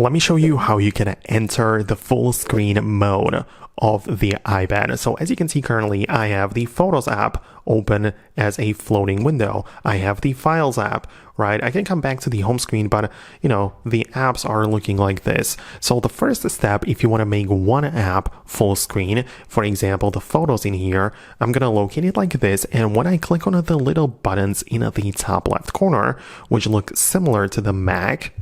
Let me show you how you can enter the full screen mode of the iPad. So as you can see currently, I have the Photos app open as a floating window. I have the Files app, right? I can come back to the home screen, but the apps are looking like this. So the first step, if you want to make one app full screen, for example, the photos in here, I'm going to locate it like this. And when I click on the little buttons in the top left corner, which look similar to the Mac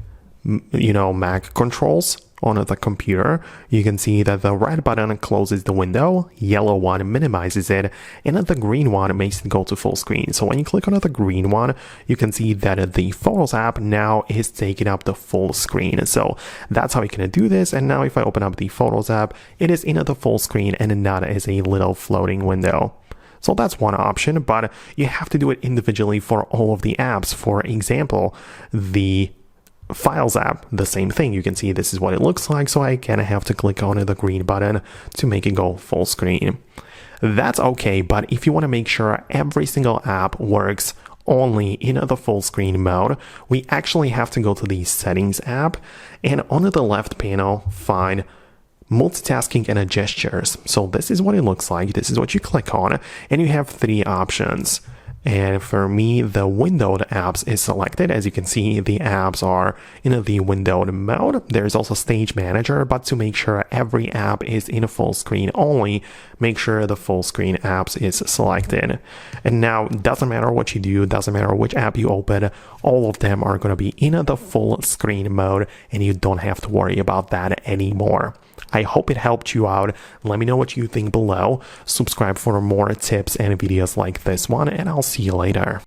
controls on the computer, you can see that the red button closes the window, yellow one minimizes it, and the green one makes it go to full screen. So when you click on the green one, you can see that the Photos app now is taking up the full screen. So that's how you can do this. And now if I open up the Photos app, it is in the full screen and not as a little floating window. So that's one option, but you have to do it individually for all of the apps. For example, the Files app, the same thing. You can see this is what it looks like, so I kind of have to click on the green button to make it go full screen. That's okay, but if you want to make sure every single app works only in the full screen mode, we actually have to go to the Settings app and on the left panel find Multitasking and Gestures. So this is what it looks like. This is what you click on, and you have three options. And for me, the windowed apps is selected. As you can see, the apps are in the windowed mode. There's also Stage Manager, but to make sure every app is in full screen only, make sure the full screen apps is selected. And now, doesn't matter what you do, doesn't matter which app you open, all of them are going to be in the full screen mode, and you don't have to worry about that anymore. I hope it helped you out. Let me know what you think below. Subscribe for more tips and videos like this one, and I'll see you later.